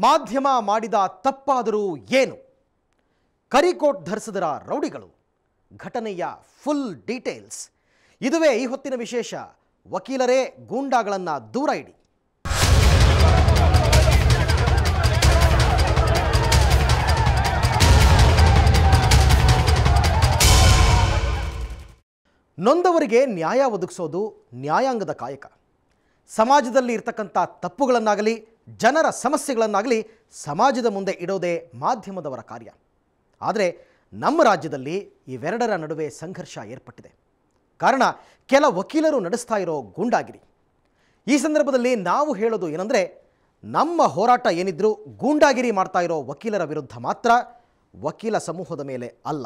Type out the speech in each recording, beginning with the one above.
ಮಾಧ್ಯಮ ಮಾಡಿದ ತಪ್ಪಾದರೂ ಏನು? ಕರಿಕೋಟ್ ಧರಿಸಿದರ ರೌಡಿಗಳು. ಘಟನೆಯ ಫುಲ್ ಡೀಟೇಲ್ಸ್ ಇದುವೇ ಈ ಹೊತ್ತಿನ ವಿಶೇಷ. ವಕೀಲರೇ ಗೂಂಡಾಗಳನ್ನು ದೂರ ಇಡಿ. ನೊಂದವರಿಗೆ ನ್ಯಾಯ ಒದಗಿಸೋದು ನ್ಯಾಯಾಂಗದ ಕಾಯಕ. ಸಮಾಜದಲ್ಲಿ ಇರ್ತಕ್ಕಂಥ ತಪ್ಪುಗಳನ್ನಾಗಲಿ ಜನರ ಸಮಸ್ಯೆಗಳನ್ನಾಗಲಿ ಸಮಾಜದ ಮುಂದೆ ಇಡೋದೇ ಮಾಧ್ಯಮದವರ ಕಾರ್ಯ. ಆದರೆ ನಮ್ಮ ರಾಜ್ಯದಲ್ಲಿ ಇವೆರಡರ ನಡುವೆ ಸಂಘರ್ಷ ಏರ್ಪಟ್ಟಿದೆ. ಕಾರಣ ಕೆಲ ವಕೀಲರು ನಡೆಸ್ತಾ ಇರೋ ಗೂಂಡಾಗಿರಿ. ಈ ಸಂದರ್ಭದಲ್ಲಿ ನಾವು ಹೇಳೋದು ಏನಂದರೆ, ನಮ್ಮ ಹೋರಾಟ ಏನಿದ್ರೂ ಗೂಂಡಾಗಿರಿ ಮಾಡ್ತಾ ಇರೋ ವಕೀಲರ ವಿರುದ್ಧ ಮಾತ್ರ, ವಕೀಲ ಸಮೂಹದ ಮೇಲೆ ಅಲ್ಲ.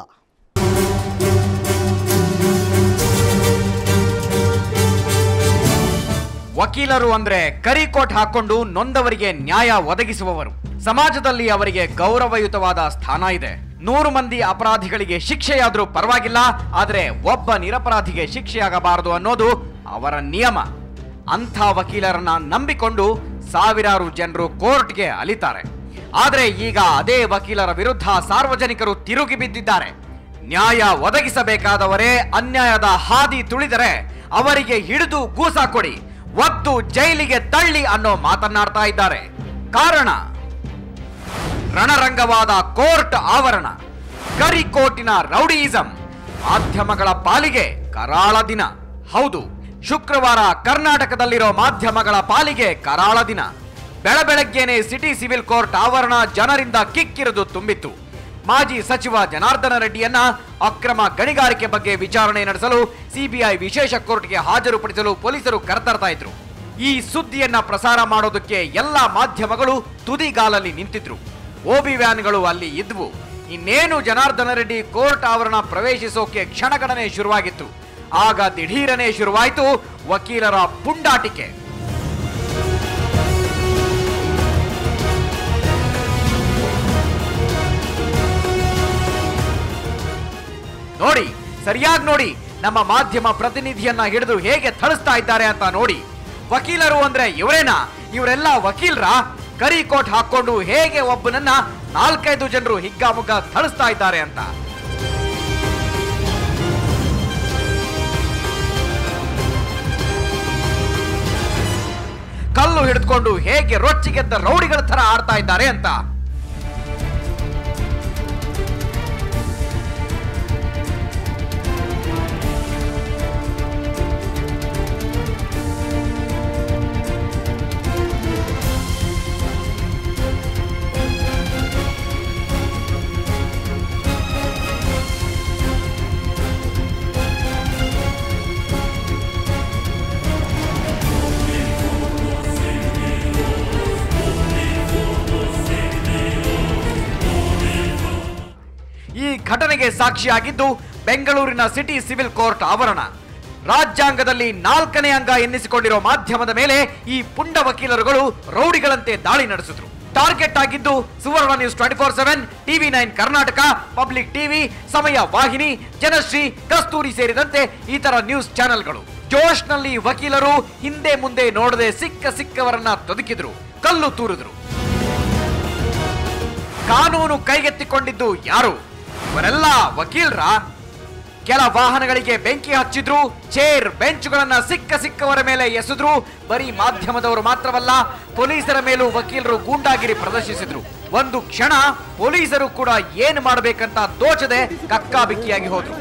ವಕೀಲರು ಅಂದ್ರೆ ಕರಿಕೋಟ್ ಹಾಕೊಂಡು ನೊಂದವರಿಗೆ ನ್ಯಾಯ ಒದಗಿಸುವವರು. ಸಮಾಜದಲ್ಲಿ ಅವರಿಗೆ ಗೌರವಯುತವಾದ ಸ್ಥಾನ ಇದೆ. 100 ಮಂದಿ ಅಪರಾಧಿಗಳಿಗೆ ಶಿಕ್ಷೆಯಾದ್ರೂ ಪರವಾಗಿಲ್ಲ, ಆದರೆ ಒಬ್ಬ ನಿರಪರಾಧಿಗೆ ಶಿಕ್ಷೆಯಾಗಬಾರದು ಅನ್ನೋದು ಅವರ ನಿಯಮ. ಅಂಥ ವಕೀಲರನ್ನ ನಂಬಿಕೊಂಡು ಸಾವಿರಾರು ಜನರು ಕೋರ್ಟ್ಗೆ ಅಲಿತಾರೆ. ಆದರೆ ಈಗ ಅದೇ ವಕೀಲರ ವಿರುದ್ಧ ಸಾರ್ವಜನಿಕರು ತಿರುಗಿ ಬಿದ್ದಿದ್ದಾರೆ. ನ್ಯಾಯ ಒದಗಿಸಬೇಕಾದವರೇ ಅನ್ಯಾಯದ ಹಾದಿ ತುಳಿದರೆ ಅವರಿಗೆ ಹಿಡಿದು ಗೂಸ ಕೊಡಿ, ಒತ್ತು ಜೈಲಿಗೆ ತಳ್ಳಿ ಅನ್ನೋ ಮಾತನಾಡ್ತಾ ಇದ್ದಾರೆ. ಕಾರಣ ರಣರಂಗವಾದ ಕೋರ್ಟ್ ಆವರಣ, ಕರಿಕೋಟಿನ ರೌಡಿಯಿಸಂ, ಮಾಧ್ಯಮಗಳ ಪಾಲಿಗೆ ಕರಾಳ ದಿನ. ಹೌದು, ಶುಕ್ರವಾರ ಕರ್ನಾಟಕದಲ್ಲಿರೋ ಮಾಧ್ಯಮಗಳ ಪಾಲಿಗೆ ಕರಾಳ ದಿನ. ಬೆಳಬೆಳಗ್ಗೆನೆ ಸಿಟಿ ಸಿವಿಲ್ ಕೋರ್ಟ್ ಆವರಣ ಜನರಿಂದ ಕಿಕ್ಕಿರಿದು ತುಂಬಿತ್ತು. ಮಾಜಿ ಸಚಿವ ಜನಾರ್ದನ ರೆಡ್ಡಿಯನ್ನ ಅಕ್ರಮ ಗಣಿಗಾರಿಕೆ ಬಗ್ಗೆ ವಿಚಾರಣೆ ನಡೆಸಲು ಸಿಬಿಐ ವಿಶೇಷ ಕೋರ್ಟ್ಗೆ ಹಾಜರುಪಡಿಸಲು ಪೊಲೀಸರು ಕರೆತರ್ತಾ ಇದ್ರು. ಈ ಸುದ್ದಿಯನ್ನ ಪ್ರಸಾರ ಮಾಡೋದಕ್ಕೆ ಎಲ್ಲಾ ಮಾಧ್ಯಮಗಳು ತುದಿಗಾಲಲ್ಲಿ ನಿಂತಿದ್ರು. ಓಬಿ ವ್ಯಾನ್ಗಳು ಅಲ್ಲಿ ಇದ್ವು. ಇನ್ನೇನು ಜನಾರ್ದನ ರೆಡ್ಡಿ ಕೋರ್ಟ್ ಆವರಣ ಪ್ರವೇಶಿಸೋಕೆ ಕ್ಷಣಗಣನೆ ಶುರುವಾಗಿತ್ತು. ಆಗ ದಿಢೀರನೆ ಶುರುವಾಯಿತು ವಕೀಲರ ಪುಂಡಾಟಿಕೆ. ನೋಡಿ, ಸರಿಯಾಗಿ ನೋಡಿ, ನಮ್ಮ ಮಾಧ್ಯಮ ಪ್ರತಿನಿಧಿಯನ್ನ ಹಿಡಿದು ಹೇಗೆ ಥಳಿಸ್ತಾ ಇದ್ದಾರೆ ಅಂತ ನೋಡಿ. ವಕೀಲರು ಅಂದ್ರೆ ಇವರೇನಾ? ಇವರೆಲ್ಲ ವಕೀಲರ? ಕರಿಕೋಟ್ ಹಾಕೊಂಡು ಹೇಗೆ ಒಬ್ಬನನ್ನ 4-5 ಜನರು ಹಿಗ್ಗಾಮುಗ್ಗ ಥಳಿಸ್ತಾ ಇದ್ದಾರೆ ಅಂತ. ಕಲ್ಲು ಹಿಡಿದುಕೊಂಡು ಹೇಗೆ ರೊಚ್ಚಿಗೆದ್ದ ರೌಡಿಗಳ ತರ ಆಡ್ತಾ ಇದ್ದಾರೆ ಅಂತ. ಈ ಘಟನೆಗೆ ಸಾಕ್ಷಿಯಾಗಿದ್ದು ಬೆಂಗಳೂರಿನ ಸಿಟಿ ಸಿವಿಲ್ ಕೋರ್ಟ್ ಆವರಣ. ರಾಜ್ಯಾಂಗದಲ್ಲಿ 4ನೇ ಅಂಗ ಎನ್ನಿಸಿಕೊಂಡಿರೋ ಮಾಧ್ಯಮದ ಮೇಲೆ ಈ ಪುಂಡ ವಕೀಲರುಗಳು ರೌಡಿಗಳಂತೆ ದಾಳಿ ನಡೆಸಿದ್ರು. ಟಾರ್ಗೆಟ್ ಆಗಿದ್ದು Suvarna news 24/7, TV9 Karnataka, public TV, Samaya ವಾಹಿನಿ, ಜನಶ್ರೀ, ಕಸ್ತೂರಿ ಸೇರಿದಂತೆ ಇತರ ನ್ಯೂಸ್ ಚಾನೆಲ್ಗಳು. ಜೋಶ್ನಲ್ಲಿ ವಕೀಲರು ಹಿಂದೆ ಮುಂದೆ ನೋಡದೆ ಸಿಕ್ಕವರನ್ನ ತೊದಕಿದ್ರು, ಕಲ್ಲು ತೂರಿದ್ರು. ಕಾನೂನು ಕೈಗೆತ್ತಿಕೊಂಡಿದ್ದು ಯಾರು? ಇವರೆಲ್ಲ ವಕೀಲರ? ಕೆಲ ವಾಹನಗಳಿಗೆ ಬೆಂಕಿ ಹಚ್ಚಿದ್ರು, ಚೇರ್ ಬೆಂಚುಗಳನ್ನ ಸಿಕ್ಕವರ ಮೇಲೆ ಎಸೆದ್ರು. ಬರೀ ಮಾಧ್ಯಮದವರು ಮಾತ್ರವಲ್ಲ, ಪೊಲೀಸರ ಮೇಲೂ ವಕೀಲರು ಗೂಂಡಾಗಿರಿ ಪ್ರದರ್ಶಿಸಿದ್ರು. ಒಂದು ಕ್ಷಣ ಪೊಲೀಸರು ಕೂಡ ಏನು ಮಾಡಬೇಕಂತ ತೋಚದೆ ಕಕ್ಕಾಬಿಕ್ಕಿಯಾಗಿ ಹೋದ್ರು.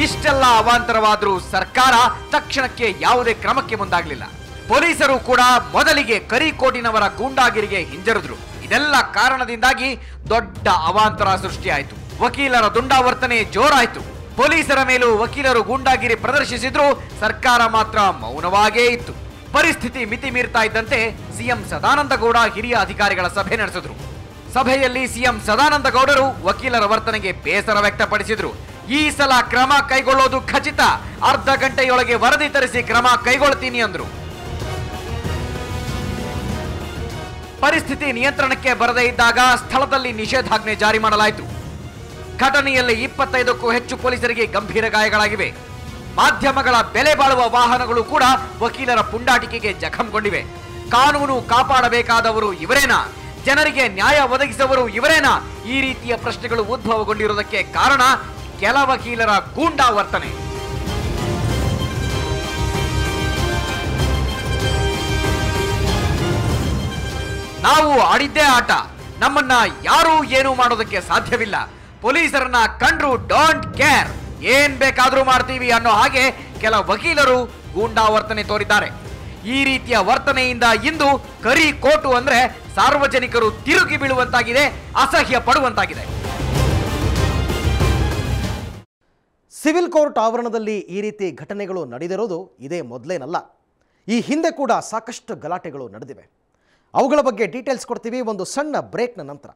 ಇಷ್ಟೆಲ್ಲ ಅವಾಂತರವಾದ್ರೂ ಸರ್ಕಾರ ತಕ್ಷಣಕ್ಕೆ ಯಾವುದೇ ಕ್ರಮಕ್ಕೆ ಮುಂದಾಗಲಿಲ್ಲ. ಪೊಲೀಸರು ಕೂಡ ಮೊದಲಿಗೆ ಕರಿಕೋಟಿನವರ ಗೂಂಡಾಗಿರಿಗೆ ಹಿಂಜರಿದ್ರು. ಇದೆಲ್ಲ ಕಾರಣದಿಂದಾಗಿ ದೊಡ್ಡ ಅವಾಂತರ ಸೃಷ್ಟಿಯಾಯಿತು. ವಕೀಲರ ದುಂಡಾವರ್ತನೆ ಜೋರಾಯಿತು. ಪೊಲೀಸರ ಮೇಲೂ ವಕೀಲರು ಗೂಂಡಾಗಿರಿ ಪ್ರದರ್ಶಿಸಿದ್ರು, ಸರ್ಕಾರ ಮಾತ್ರ ಮೌನವಾಗೇ ಇತ್ತು. ಪರಿಸ್ಥಿತಿ ಮಿತಿ ಮೀರ್ತಾ ಇದ್ದಂತೆ ಸಿಎಂ ಸದಾನಂದ ಗೌಡ ಹಿರಿಯ ಅಧಿಕಾರಿಗಳ ಸಭೆ ನಡೆಸಿದ್ರು. ಸಭೆಯಲ್ಲಿ ಸಿಎಂ ಸದಾನಂದ ಗೌಡರು ವಕೀಲರ ವರ್ತನೆಗೆ ಬೇಸರ ವ್ಯಕ್ತಪಡಿಸಿದ್ರು. ಈ ಸಲ ಕ್ರಮ ಕೈಗೊಳ್ಳೋದು ಖಚಿತ, ಅರ್ಧ ಗಂಟೆಯೊಳಗೆ ವರದಿ ತರಿಸಿ ಕ್ರಮ ಕೈಗೊಳ್ತೀನಿ ಅಂದ್ರು. ಪರಿಸ್ಥಿತಿ ನಿಯಂತ್ರಣಕ್ಕೆ ಬರದೇ ಇದ್ದಾಗ ಸ್ಥಳದಲ್ಲಿ ನಿಷೇಧಾಜ್ಞೆ ಜಾರಿ ಮಾಡಲಾಯಿತು. ಘಟನೆಯಲ್ಲಿ 25ಕ್ಕೂ ಹೆಚ್ಚು ಪೊಲೀಸರಿಗೆ ಗಂಭೀರ ಗಾಯಗಳಾಗಿವೆ. ಮಾಧ್ಯಮಗಳ ಬೆಲೆ ಬಾಳುವ ವಾಹನಗಳು ಕೂಡ ವಕೀಲರ ಪುಂಡಾಟಿಕೆಗೆ ಜಖಂಗೊಂಡಿವೆ. ಕಾನೂನು ಕಾಪಾಡಬೇಕಾದವರು ಇವರೇನಾ? ಜನರಿಗೆ ನ್ಯಾಯ ಒದಗಿಸುವವರು ಇವರೇನಾ? ಈ ರೀತಿಯ ಪ್ರಶ್ನೆಗಳು ಉದ್ಭವಗೊಂಡಿರುವುದಕ್ಕೆ ಕಾರಣ ಕೆಲ ವಕೀಲರ ಗೂಂಡಾ ವರ್ತನೆ. ನಾವು ಆಡಿದ್ದೇ ಆಟ, ನಮ್ಮನ್ನ ಯಾರೂ ಏನೂ ಮಾಡೋದಕ್ಕೆ ಸಾಧ್ಯವಿಲ್ಲ, ಪೊಲೀಸರನ್ನ ಕಂಡ್ರು ಡೋಂಟ್ ಕೇರ್, ಏನ್ ಬೇಕಾದ್ರೂ ಮಾಡ್ತೀವಿ ಅನ್ನೋ ಹಾಗೆ ಕೆಲ ವಕೀಲರು ಗೂಂಡಾ ವರ್ತನೆ ತೋರಿದ್ದಾರೆ. ಈ ರೀತಿಯ ವರ್ತನೆಯಿಂದ ಇಂದು ಕರಿ ಕೋಟು ಅಂದ್ರೆ ಸಾರ್ವಜನಿಕರು ತಿರುಗಿ ಬೀಳುವಂತಾಗಿದೆ, ಅಸಹ್ಯ ಪಡುವಂತಾಗಿದೆ. ಸಿವಿಲ್ ಕೋರ್ಟ್ ಆವರಣದಲ್ಲಿ ಈ ರೀತಿ ಘಟನೆಗಳು ನಡೆದಿರೋದು ಇದೇ ಮೊದಲೇನಲ್ಲ. ಈ ಹಿಂದೆ ಕೂಡ ಸಾಕಷ್ಟು ಗಲಾಟೆಗಳು ನಡೆದಿವೆ. ಅವುಗಳ ಬಗ್ಗೆ ಡೀಟೇಲ್ಸ್ ಕೊಡ್ತೀವಿ ಒಂದು ಸಣ್ಣ ಬ್ರೇಕ್ನ ನಂತರ.